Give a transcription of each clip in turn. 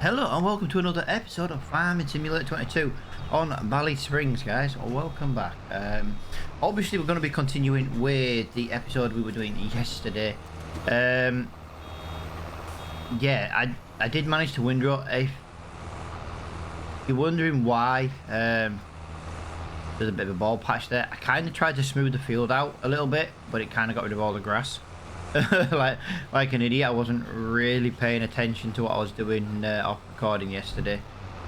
Hello and welcome to another episode of Farming Simulator 22 on Ballysprings, guys. Welcome back. Obviously we're going to be continuing with the episode we were doing yesterday. Yeah, I did manage to windrow. If you're wondering why there's a bit of a bald patch there, I kind of tried to smooth the field out a little bit, but it kind of got rid of all the grass. like an idiot. I wasn't really paying attention to what I was doing off recording yesterday.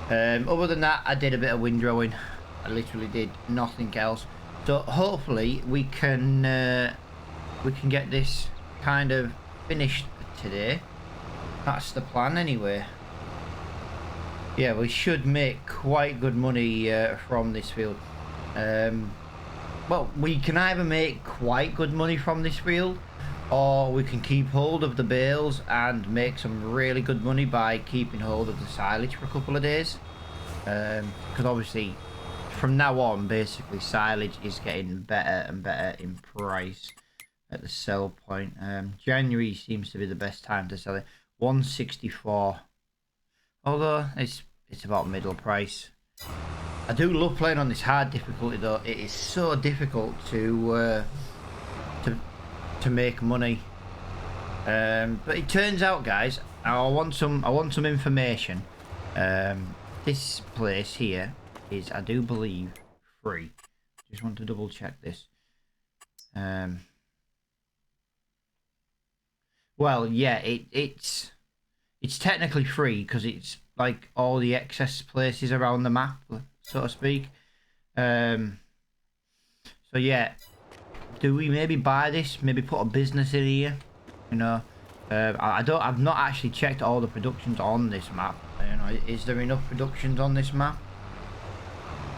Other than that, I did a bit of windrowing. I literally did nothing else. So hopefully we can get this kind of finished today. That's the plan anyway. Yeah, we should make quite good money from this field. Well, we can either make quite good money from this field, or we can keep hold of the bales and make some really good money by keeping hold of the silage for a couple of days. Because obviously from now on, basically silage is getting better and better in price at the sell point. January seems to be the best time to sell it. 164, although it's about middle price. I do love playing on this hard difficulty though. It is so difficult to make money, but it turns out, guys, I want some information. This place here is, I do believe, free. Just want to double check this. Well, yeah, it's technically free because it's like all the excess places around the map, so to speak. So yeah, do we maybe buy this? Maybe put a business in here? You know, I've not actually checked all the productions on this map. You know, is there enough productions on this map?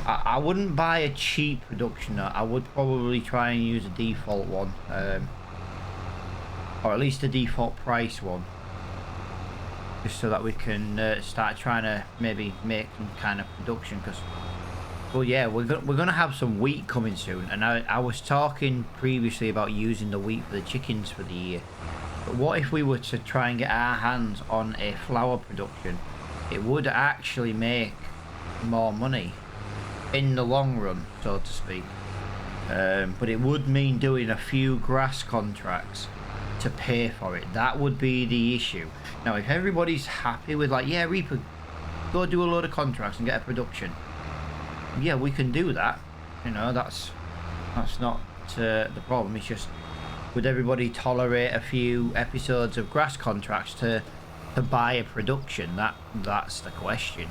I wouldn't buy a cheap production. I would probably try and use a default one, or at least a default price one, just so that we can start trying to maybe make some kind of production. Because, well, yeah, we're gonna have some wheat coming soon, and I was talking previously about using the wheat for the chickens for the year. But what if we were to try and get our hands on a flour production? It would actually make more money in the long run, so to speak. But it would mean doing a few grass contracts to pay for it. That would be the issue. Now, if everybody's happy with, like, yeah, Reaper, go do a load of contracts and get a production, yeah, we can do that. You know, that's not the problem. It's just, would everybody tolerate a few episodes of grass contracts to buy a production? That's the question.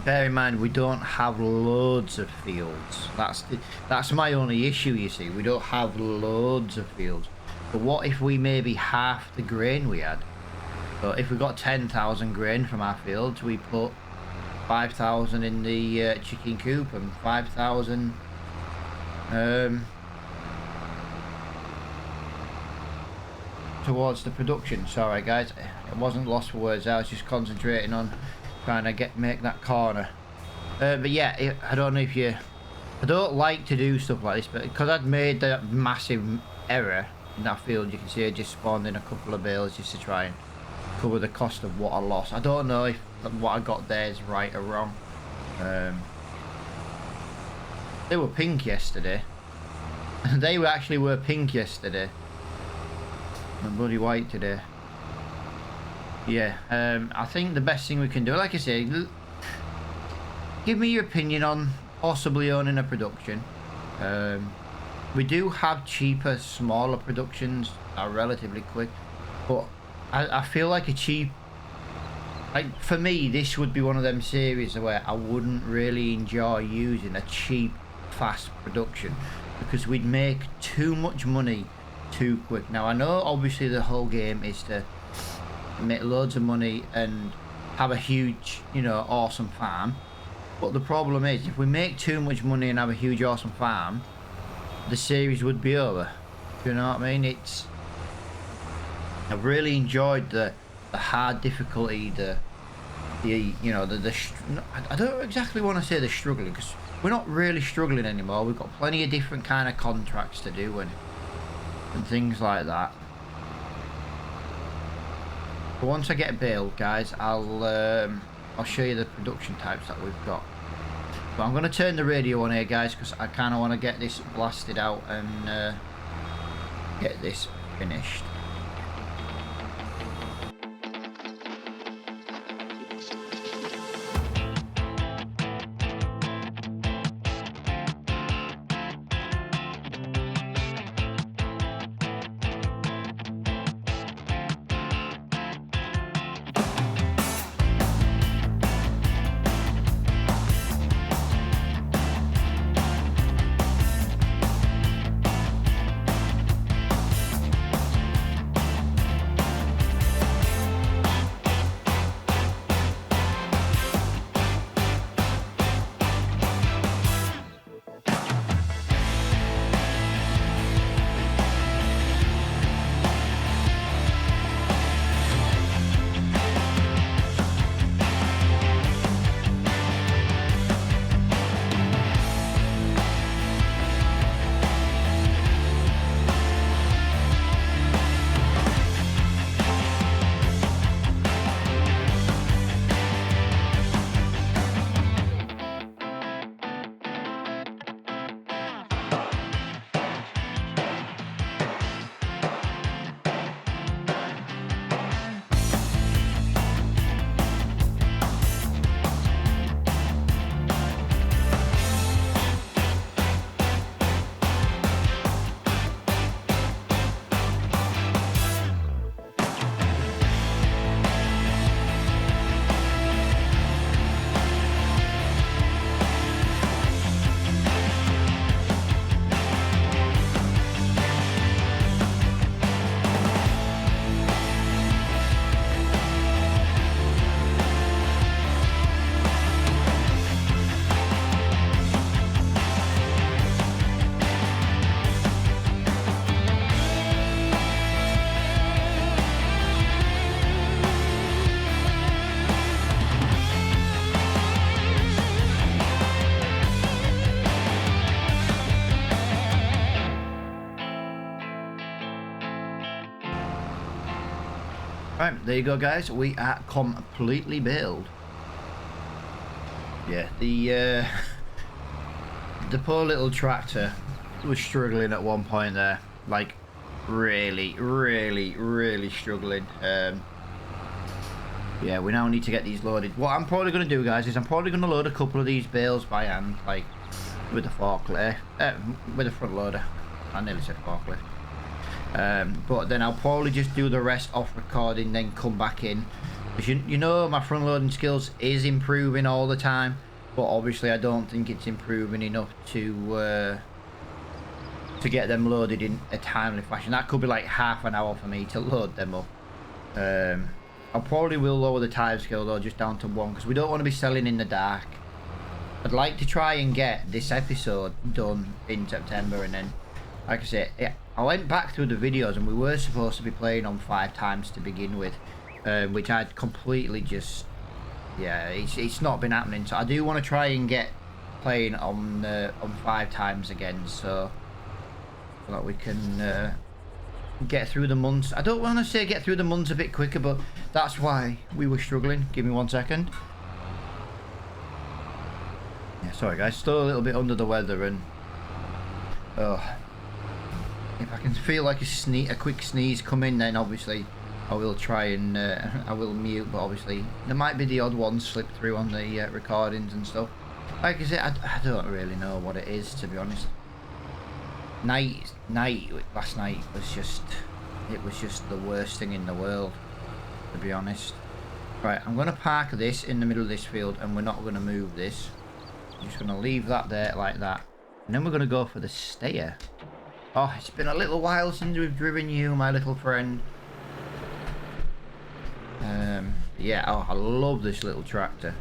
Bear in mind, we don't have loads of fields. That's my only issue, you see. We don't have loads of fields. But what if we maybe half the grain we had? So if we got 10,000 grain from our fields, we put 5,000 in the chicken coop and 5,000 towards the production. Sorry guys, it wasn't lost for words. I was just concentrating on trying to make that corner. But yeah, I don't know if I don't like to do stuff like this, but because I'd made that massive error in that field, you can see I just spawned in a couple of bales just to try and cover the cost of what I lost. I don't know if what I got there is right or wrong. They were pink yesterday. They actually were pink yesterday. And bloody white today. Yeah, I think the best thing we can do, like I say, give me your opinion on possibly owning a production. We do have cheaper, smaller productions that are relatively quick, but I feel like for me, this would be one of them series where I wouldn't really enjoy using a cheap, fast production, because we'd make too much money too quick. Now, I know obviously the whole game is to make loads of money and have a huge, you know, awesome farm, but the problem is, if we make too much money and have a huge awesome farm, the series would be over. You know what I mean? I really enjoyed the hard difficulty, you know, I don't exactly want to say the struggling, because we're not really struggling anymore. We've got plenty of different kind of contracts to do and things like that. But once I get built, guys, I'll show you the production types that we've got. But I'm going to turn the radio on here, guys, because I kind of want to get this blasted out and get this finished. Right, there you go, guys. We are completely built. Yeah, the poor little tractor was struggling at one point there, like really struggling. Yeah, we now need to get these loaded. What I'm probably going to do, guys, is I'm probably going to load a couple of these bales by hand, like with the forklift, with the front loader. I nearly said forklift. But then I'll probably just do the rest off recording, then come back in. Because you know my front loading skills is improving all the time, but obviously I don't think it's improving enough to get them loaded in a timely fashion. That could be like half an hour for me to load them up. I probably will lower the time scale though, just down to 1, because we don't want to be selling in the dark. I'd like to try and get this episode done in September, and then, like I said, yeah, I went back through the videos and we were supposed to be playing on 5 times to begin with, which I'd completely just, yeah, it's not been happening. So I do want to try and get playing on 5 times again, so that we can get through the months. I don't want to say get through the months a bit quicker, but that's why we were struggling. Give me 1 second. Yeah, sorry guys, still a little bit under the weather, and oh, if I can feel like a quick sneeze come in, then obviously I will try and I will mute, but obviously there might be the odd one slip through on the recordings and stuff. Like I said, I don't really know what it is, to be honest. Last night was just, it was just the worst thing in the world, to be honest. Right, I'm going to park this in the middle of this field, and we're not going to move this. I'm just going to leave that there like that, and then we're going to go for the stayer. Oh, it's been a little while since we've driven you, my little friend. Yeah, oh, I love this little tractor.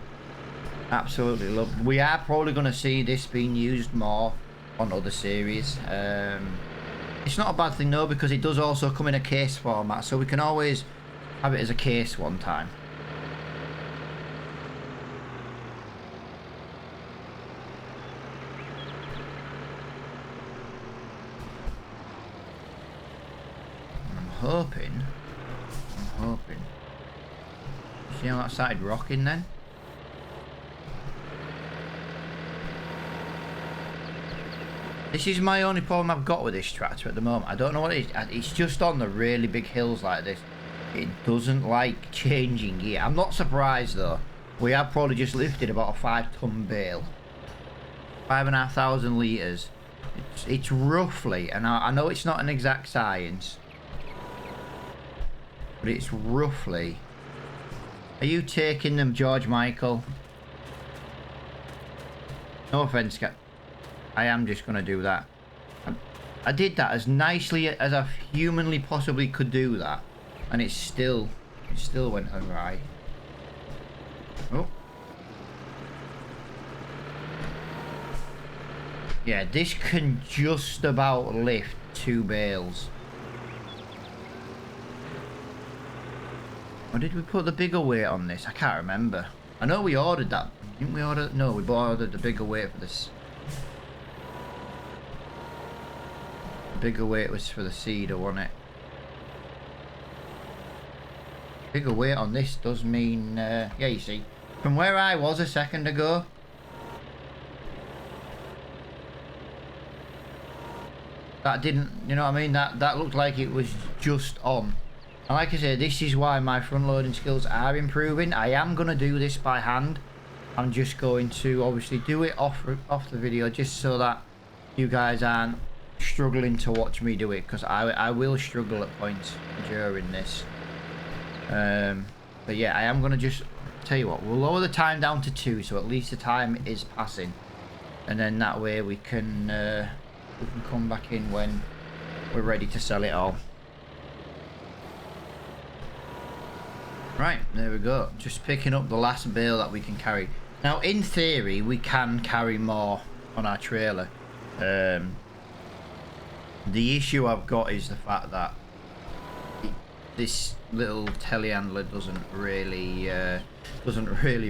Absolutely love. We are probably going to see this being used more on other series. It's not a bad thing though, because it does also come in a case format, so we can always have it as a case one time. I'm hoping See how that started rocking then? This is my only problem I've got with this tractor at the moment. I don't know what it is. It's just on the really big hills like this. It doesn't like changing gear. I'm not surprised though. We have probably just lifted about a 5-ton bale. 5,500 litres. It's roughly, and I know it's not an exact science, but it's roughly. Are you taking them, George Michael? No offence, I am just going to do that. I did that as nicely as I humanly possibly could do that, and it still went awry. Oh. Yeah, this can just about lift 2 bales. Or did we put the bigger weight on this? I can't remember. I know we ordered that. Didn't we order? No, we ordered the bigger weight for this. The bigger weight was for the cedar, wasn't it? Bigger weight on this does mean, yeah, you see. From where I was a second ago, that didn't, you know what I mean? That looked like it was just on. And like I said, this is why my front loading skills are improving. I am going to do this by hand. I'm just going to obviously do it off the video just so that you guys aren't struggling to watch me do it, because I will struggle at points during this. But yeah, I am going to just tell you what, we'll lower the time down to 2 so at least the time is passing, and then that way we can come back in when we're ready to sell it all. Right, there we go. Just picking up the last bale that we can carry. Now, in theory, we can carry more on our trailer. The issue I've got is the fact that this little telehandler doesn't really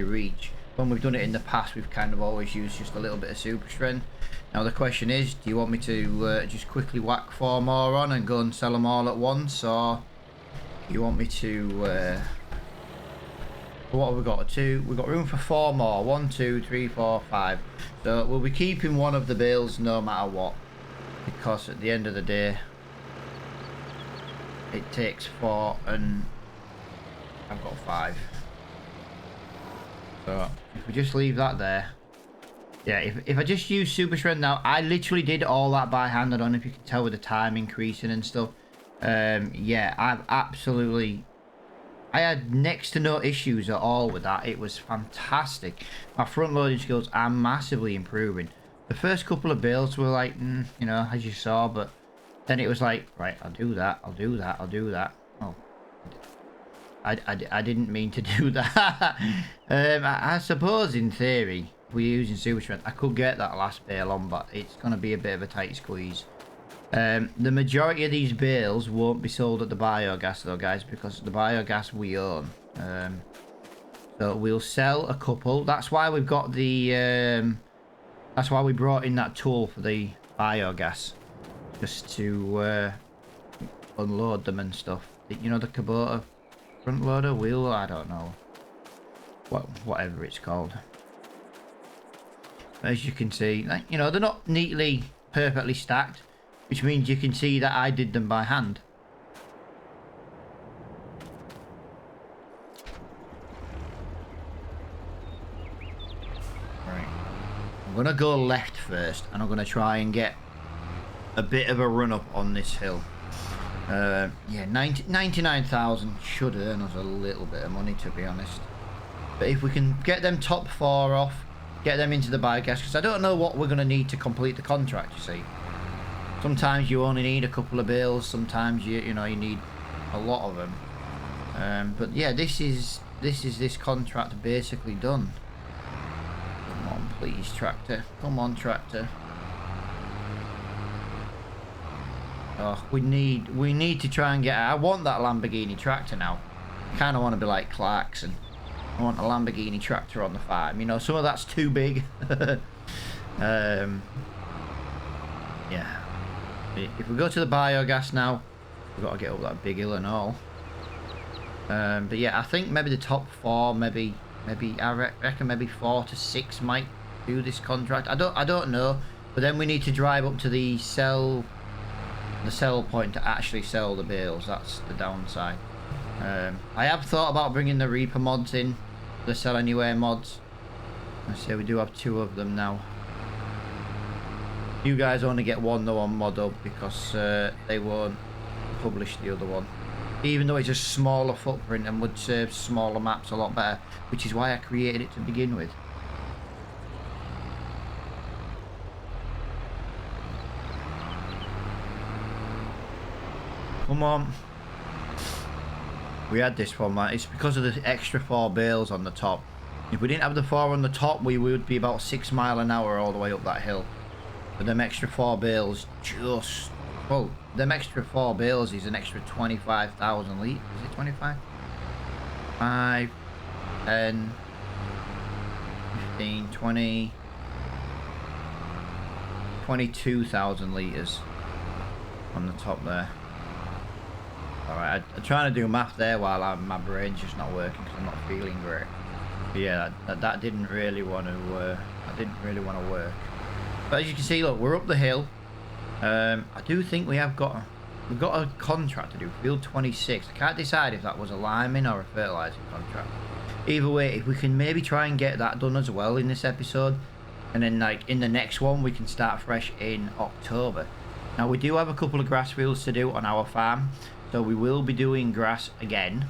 reach. When we've done it in the past, we've kind of always used just a little bit of super strength. Now the question is, do you want me to just quickly whack 4 more on and go and sell them all at once, or you want me to what have we got? 2. We've got room for 4 more. 1, 2, 3, 4, 5. So we'll be keeping one of the bales no matter what, because at the end of the day it takes 4 and I've got 5. So if we just leave that there. Yeah, if I just use super strength now, I literally did all that by hand. I don't know if you can tell with the time increasing and stuff. Yeah, I had next to no issues at all with that. It was fantastic. My front loading skills are massively improving. The first couple of bales were like, you know, as you saw, but then it was like, right, I'll do that, I'll do that, I'll do that. Oh, I didn't mean to do that. I suppose in theory, if we're using super strength, I could get that last bale on, but it's going to be a bit of a tight squeeze. The majority of these bales won't be sold at the biogas though, guys, because the biogas we own. So we'll sell a couple. That's why we've got the that's why we brought in that tool for the biogas, just to unload them and stuff. You know, the Kubota front loader wheel, I don't know whatever it's called. As you can see, you know, they're not neatly perfectly stacked, which means you can see that I did them by hand. Right. I'm going to go left first, and I'm going to try and get a bit of a run up on this hill. Yeah, 99,000 should earn us a little bit of money, to be honest. But if we can get them top 4 off, get them into the biogas, because I don't know what we're going to need to complete the contract, you see. Sometimes you only need a couple of bales, sometimes you know you need a lot of them. But yeah, this is this contract basically done. Come on, please, tractor. Come on, tractor. Oh, we need to try and get. I want that Lamborghini tractor now. I kind of want to be like Clarkson. I want a Lamborghini tractor on the farm. You know, some of that's too big. Yeah. If we go to the biogas now, we've got to get up that big hill and all. But yeah, I think maybe the top 4, maybe I reckon maybe 4 to 6 might do this contract. I don't know, but then we need to drive up to the sell point to actually sell the bales. That's the downside. I have thought about bringing the Reaper mods in, the Sell Anywhere mods. I say we do have 2 of them now. You guys only get 1 though on Mod Hub because they won't publish the other one. Even though it's a smaller footprint and would serve smaller maps a lot better, which is why I created it to begin with. Come on. We had this one, man. It's because of the extra 4 bales on the top. If we didn't have the 4 on the top, we would be about 6 miles an hour all the way up that hill. But them extra 4 bales just... Well, them extra 4 bales is an extra 25,000 litres. Is it 25? 5, 10, 15, 20... 22,000 litres on the top there. Alright, I'm trying to do math there while my brain's just not working because I'm not feeling great. But yeah, that didn't really want to. Work. But as you can see, look, we're up the hill. I do think we've got a contract to do, field 26. I can't decide if that was a liming or a fertilising contract. Either way, if we can maybe try and get that done as well in this episode, and then like in the next one we can start fresh in October. Now we do have a couple of grass fields to do on our farm. So we will be doing grass again,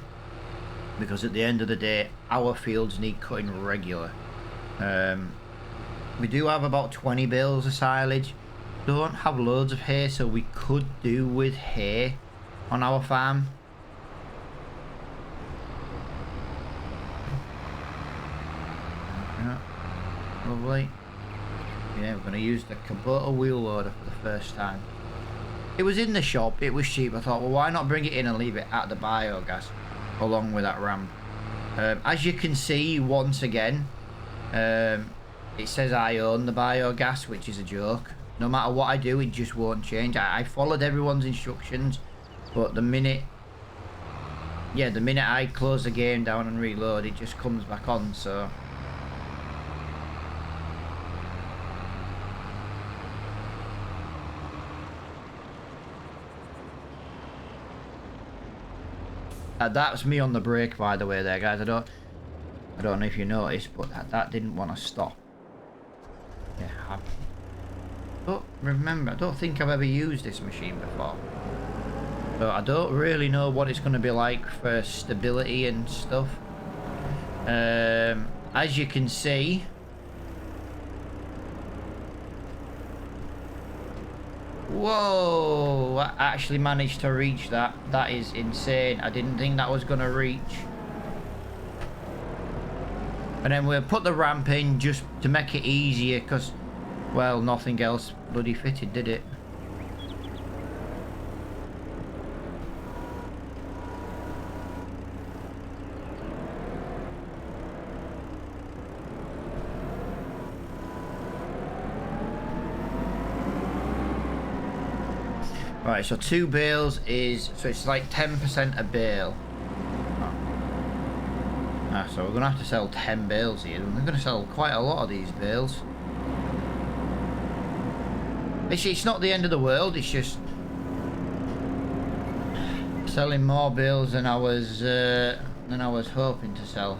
because at the end of the day, our fields need cutting regular. We do have about 20 bales of silage. Don't have loads of hay, so we could do with hay on our farm. Yeah, lovely. Yeah, we're going to use the Kubota wheel loader for the first time. It was in the shop, it was cheap. I thought, well, why not bring it in and leave it at the biogas along with that ramp. As you can see, once again, it says I own the biogas, which is a joke. No matter what I do, it just won't change. I followed everyone's instructions, but the minute I close the game down and reload, it just comes back on, so... That's me on the brake, by the way, there, guys. I don't know if you noticed, but that didn't want to stop. Yeah, I don't think I've ever used this machine before, so I don't really know what it's going to be like for stability and stuff. As you can see, whoa, I actually managed to reach that. That is insane. I didn't think that was going to reach. And then we'll put the ramp in just to make it easier because, well, nothing else bloody fitted, did it? Right, so 2 bales is, so it's like 10% a bale. So we're going to have to sell 10 bales here. We're going to sell quite a lot of these bales. It's not the end of the world, it's just selling more bales than I was hoping to sell.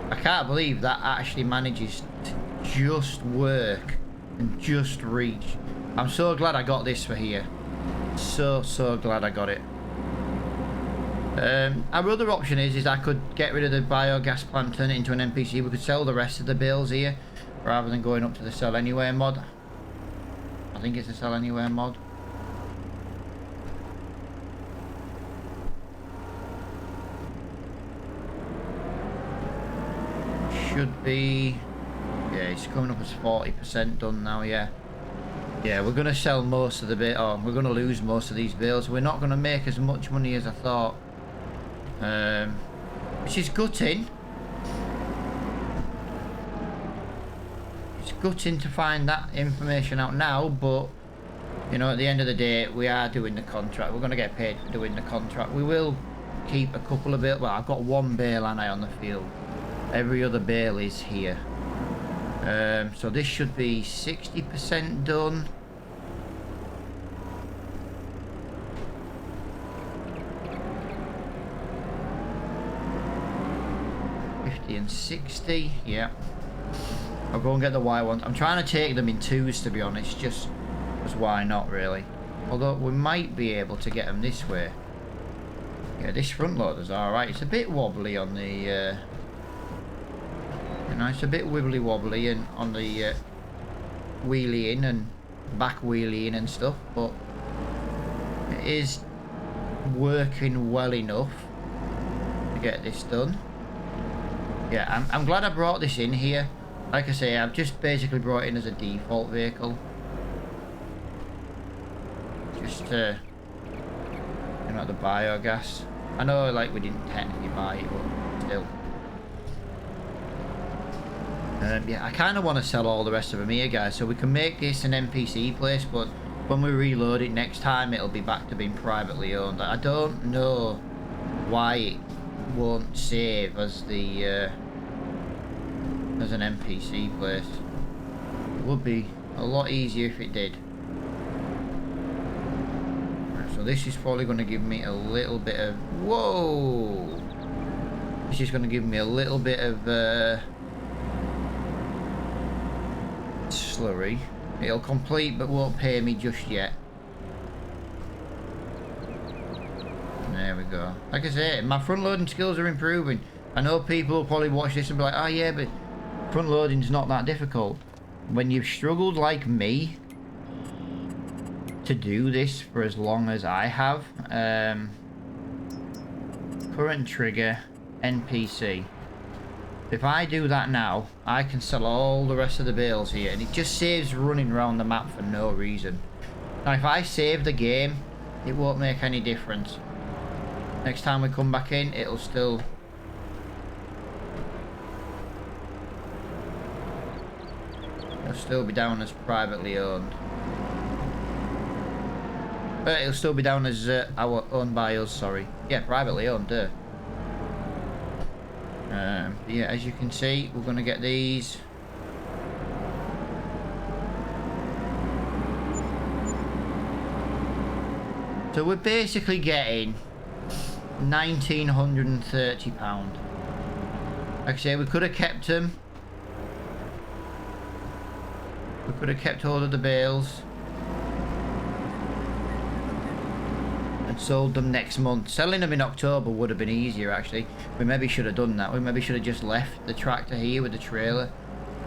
I can't believe that actually manages to just work and just reach. I'm so glad I got this for here. So glad I got it. Our other option is I could get rid of the biogas plant, turn it into an NPC. We could sell the rest of the bales here rather than going up to the Sell Anywhere mod. I think it's a Sell Anywhere mod. Should be, yeah, it's coming up as 40% done now. Yeah, we're gonna sell most of the bit, or we're gonna lose most of these bales. We're not gonna make as much money as I thought, which is gutting. It's gutting to find that information out now, but You know, at the end of the day, we are doing the contract. We're going to get paid for doing the contract. We will keep a couple of bales. Well, I've got one bale and I on the field. Every other bale is here. So this should be 60% done. And 60, yeah. I'll go and get the white ones. I'm trying to take them in twos, to be honest, just as why not, really. Although we might be able to get them this way. Yeah, this front loader's alright. It's a bit wobbly on the you know, it's a bit wibbly wobbly and on the wheelie in and back wheelie in and stuff, but it is working well enough to get this done. Yeah, I'm glad I brought this in here. Like I say, I've just basically brought it in as a default vehicle. Just to, you know, the biogas. I know, like, we didn't technically buy it, but still. Yeah, I kind of want to sell all the rest of them here, guys, so we can make this an NPC place, but when we reload it next time, it'll be back to being privately owned. I don't know why it won't save as the as an NPC place. It would be a lot easier if it did. So this is probably going to give me a little bit of whoa. This is going to give me a little bit of slurry. It'll complete but won't pay me just yet. There we go. Like I say, my front loading skills are improving. I know people will probably watch this and be like, oh yeah, but front loading's not that difficult. When you've struggled like me to do this for as long as I have, current trigger, NPC. If I do that now, I can sell all the rest of the bales here, and it just saves running around the map for no reason. Now if I save the game, it won't make any difference. Next time we come back in, it'll still be down as privately owned. But it'll still be down as owned by us, sorry. Yeah, privately owned, duh. Yeah, as you can see, we're going to get these. So we're basically getting £1,930. Like I say, we could have kept them. We could have kept all of the bales and sold them next month. Selling them in October would have been easier, actually. We maybe should have done that. We maybe should have just left the tractor here with the trailer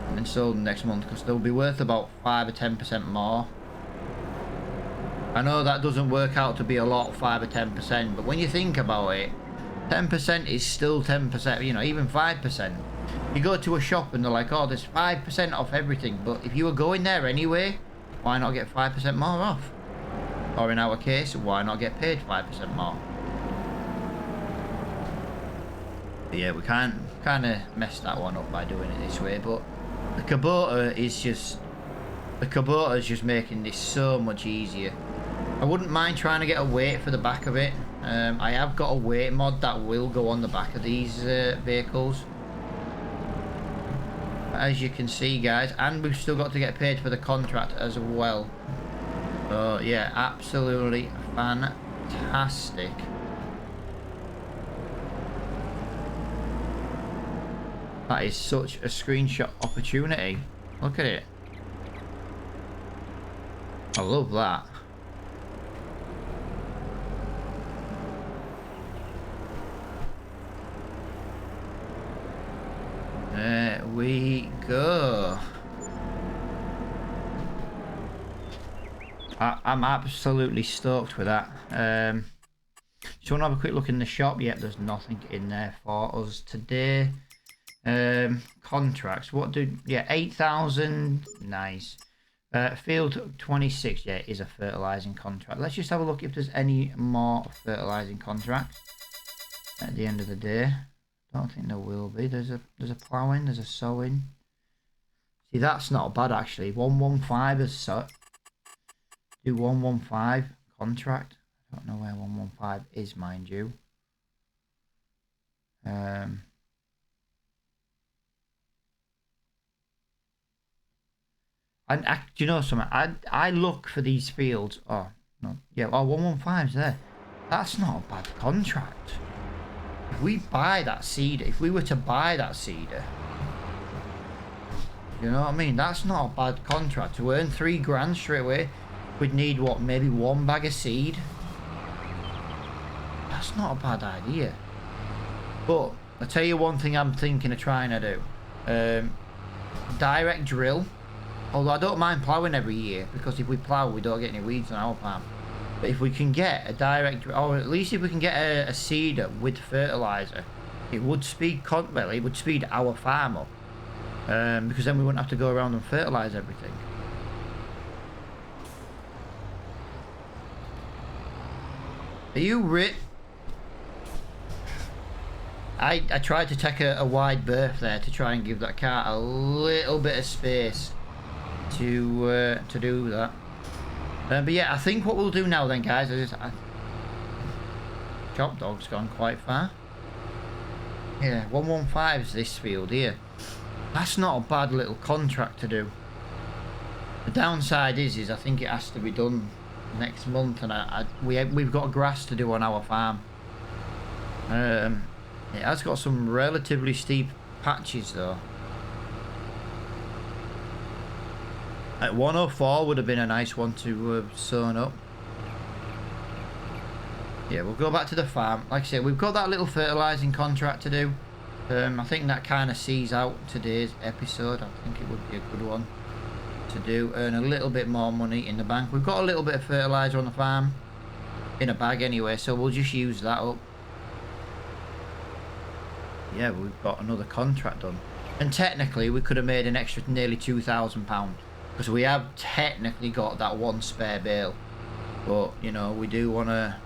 and then sold them next month, because they'll be worth about 5 or 10% more. I know that doesn't work out to be a lot, 5 or 10%, but when you think about it, 10% is still 10%, you know, even 5%. You go to a shop and they're like, oh, there's 5% off everything, but if you were going there anyway, why not get 5% more off? Or in our case, why not get paid 5% more? But yeah, we kind of messed that one up by doing it this way, but the Kubota is just... The Kubota is just making this so much easier. I wouldn't mind trying to get a weight for the back of it. I have got a weight mod that will go on the back of these vehicles. As you can see, guys, and we've still got to get paid for the contract as well. So yeah, absolutely fantastic. That is such a screenshot opportunity. Look at it. I love that. There we go. I'm absolutely stoked with that. Just want to have a quick look in the shop. Yep, there's nothing in there for us today. Contracts. What do... Yeah, 8,000. Nice. Field 26. Yeah, it is a fertilizing contract. Let's just have a look if there's any more fertilizing contracts at the end of the day. Don't think there will be. There's a ploughing, there's a sowing. See, that's not bad actually. 115 as such. Do 115 contract. I don't know where 115 is, mind you. And do you know something? I look for these fields. Oh no, yeah. Oh, 115's there. That's not a bad contract. If we buy that cedar, if we were to buy that cedar, you know what I mean? That's not a bad contract. To earn 3 grand straight away, we'd need what? Maybe 1 bag of seed. That's not a bad idea. But I'll tell you one thing I'm thinking of trying to do. Direct drill. Although I don't mind ploughing every year, because if we plough we don't get any weeds on our farm. But if we can get a direct, or at least if we can get a seeder with fertilizer, it would speed it would speed our farm up. Because then we wouldn't have to go around and fertilize everything. Are you Rit? I tried to take a wide berth there to try and give that car a little bit of space to do that. But yeah, I think what we'll do now then, guys, is Chop Dog's gone quite far. Yeah, 115's this field here. That's not a bad little contract to do. The downside is I think it has to be done next month, and we've got grass to do on our farm. It has got some relatively steep patches though. At 104 would have been a nice one to have sown up. Yeah, we'll go back to the farm. Like I said, we've got that little fertilising contract to do. I think that kind of sees out today's episode. I think it would be a good one to do. Earn a little bit more money in the bank. We've got a little bit of fertiliser on the farm. In a bag anyway, so we'll just use that up. Yeah, we've got another contract done. And technically, we could have made an extra nearly £2,000. Because we have technically got that 1 spare bale. But, you know, we do want to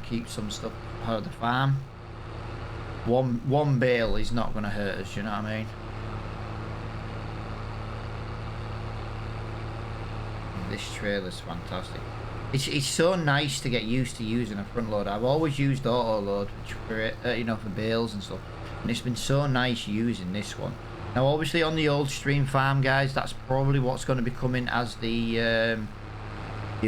keep some stuff out of the farm. One bale is not going to hurt us, you know what I mean? This trailer's fantastic. It's so nice to get used to using a front loader. I've always used auto load for you know, for bales and stuff, and it's been so nice using this one. Now obviously on the old stream farm, guys, that's probably what's going to be coming as the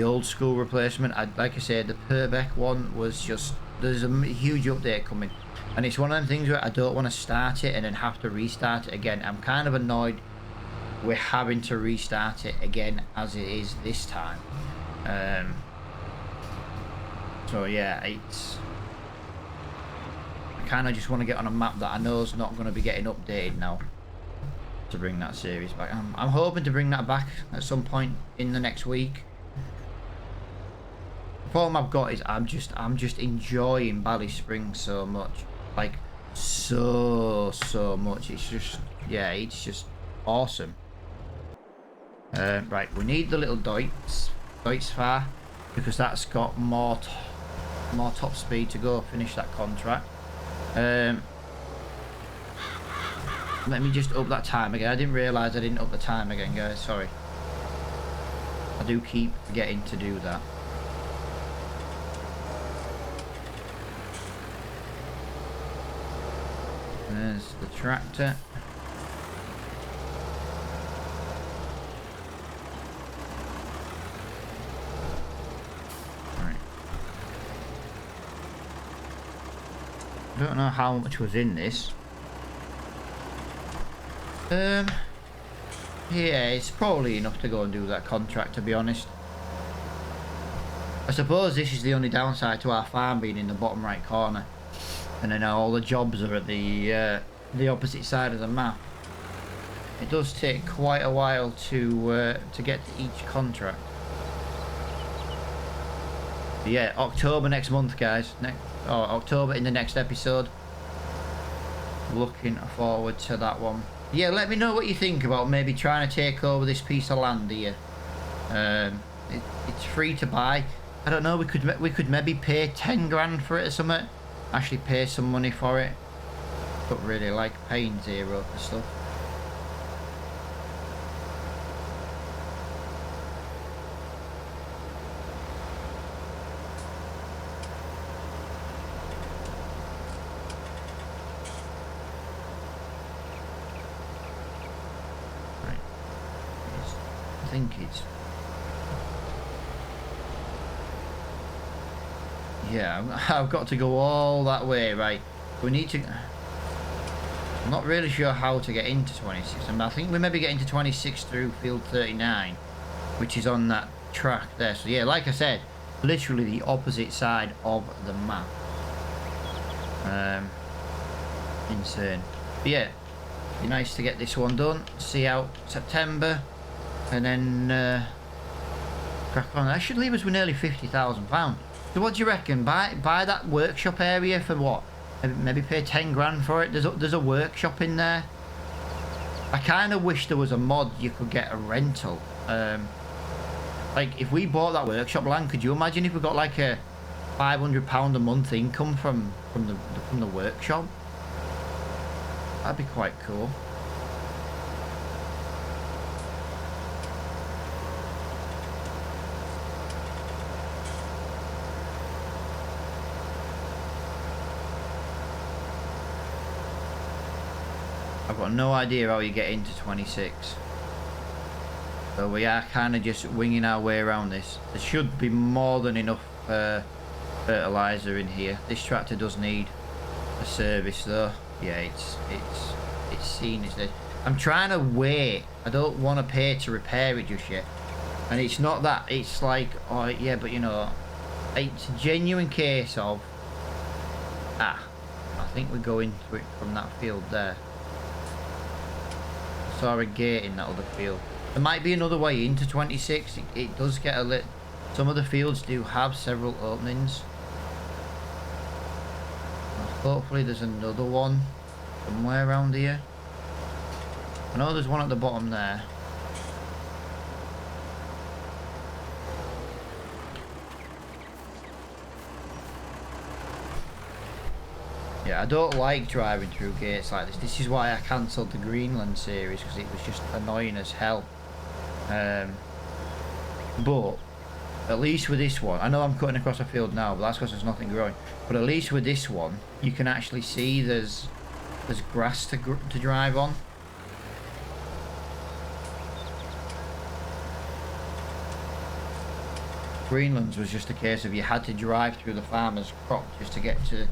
old school replacement. Like I said, the Purbeck one was just, there's a huge update coming, and it's one of them things where I don't want to start it and then have to restart it again. I'm kind of annoyed we're having to restart it again as it is this time. So yeah, I kind of just want to get on a map that I know is not going to be getting updated now, to bring that series back. I'm hoping to bring that back at some point in the next week. The problem I've got is I'm just enjoying Ballysprings so much, like so much. It's just, yeah, it's just awesome. Right, we need the little Deutz because that's got more top speed to go finish that contract. Let me just up that time again. I didn't realise I didn't up the time again, guys. Sorry. I do keep forgetting to do that. There's the tractor. Right. I don't know how much was in this. Yeah, it's probably enough to go and do that contract, to be honest. I suppose this is the only downside to our farm being in the bottom right corner, and then all the jobs are at the opposite side of the map. It does take quite a while to get to each contract. But yeah, October next month, guys. October in the next episode. Looking forward to that one. Yeah, let me know what you think about maybe trying to take over this piece of land here. It's free to buy. I don't know, we could maybe pay 10 grand for it or something. Actually pay some money for it. Don't really like paying zero for stuff. think it's... Yeah, I've got to go all that way, right? We need to... I'm not really sure how to get into 26. I think we maybe get into 26 through field 39, which is on that track there. So yeah, like I said, literally the opposite side of the map. Insane. But yeah, be nice to get this one done, see out September, and then crack on. That should leave us with nearly £50,000. So what do you reckon? Buy that workshop area for what? Maybe pay 10 grand for it. There's a workshop in there. I kind of wish there was a mod you could get a rental. Like if we bought that workshop land, could you imagine if we got like a £500 a month income from the workshop? That'd be quite cool. I've got no idea how you get into 26. So we are kind of just winging our way around this. There should be more than enough fertilizer in here. This tractor does need a service though. Yeah, it's seen as this. I'm trying to wait. I don't want to pay to repair it just yet. And it's not that. It's like, oh yeah, but you know, it's a genuine case of, I think we go into it from that field there. Saw a gate in that other field. There might be another way into 26. It does get a lit. Some of the fields do have several openings. Hopefully there's another one somewhere around here. I know there's one at the bottom there. Yeah, I don't like driving through gates like this. This is why I cancelled the Greenland series, because it was just annoying as hell. But at least with this one, I know I'm cutting across a field now, but that's because there's nothing growing. But at least with this one, you can actually see there's grass to drive on. Greenland's was just a case of you had to drive through the farmer's crop just to get to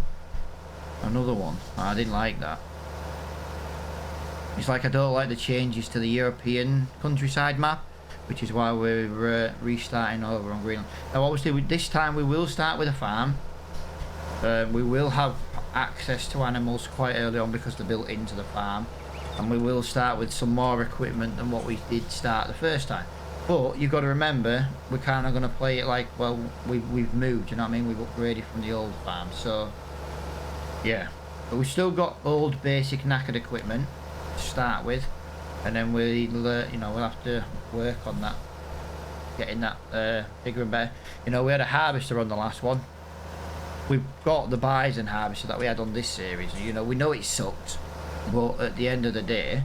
another one. I didn't like that. It's like I don't like the changes to the European countryside map, which is why we're restarting over on Greenland. Now obviously this time we will start with a farm. We will have access to animals quite early on because they're built into the farm, and we will start with some more equipment than what we did start the first time. But you've got to remember, we're kind of going to play it like, well, we've moved, you know what I mean? We've upgraded from the old farm, so yeah. But we've still got old basic knackered equipment to start with, and then we'll, you know, we'll have to work on that, getting that bigger and better. You know, we had a harvester on the last one. We've got the bison harvester that we had on this series. You know, we know it sucked, but at the end of the day,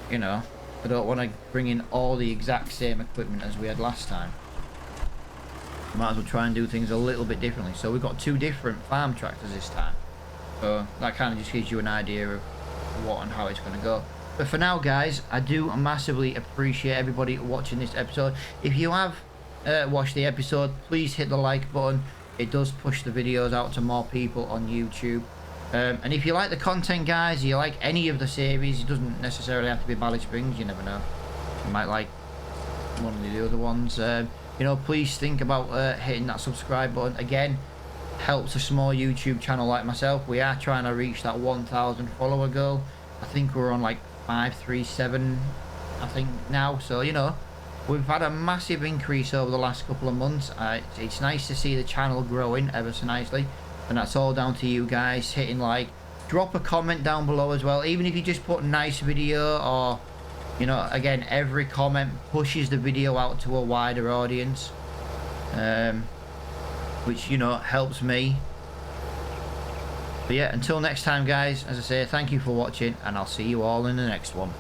you know, I don't want to bring in all the exact same equipment as we had last time. Might as well try and do things a little bit differently. So we've got 2 different farm tractors this time. So that kind of just gives you an idea of what and how it's going to go. But for now, guys, I do massively appreciate everybody watching this episode. If you have watched the episode, please hit the like button. It does push the videos out to more people on YouTube. And if you like the content, guys, you like any of the series, it doesn't necessarily have to be Ballysprings, you never know. You might like one of the other ones. You know, please think about hitting that subscribe button. Again, helps a small YouTube channel like myself. We are trying to reach that 1,000 follower goal. I think we're on like 537, I think now. So, you know, we've had a massive increase over the last couple of months. It's nice to see the channel growing ever so nicely. And that's all down to you guys hitting like. Drop a comment down below as well. Even if you just put nice video, or, you know, again, every comment pushes the video out to a wider audience. Which, you know, helps me. But yeah, until next time, guys, as I say, thank you for watching, and I'll see you all in the next one.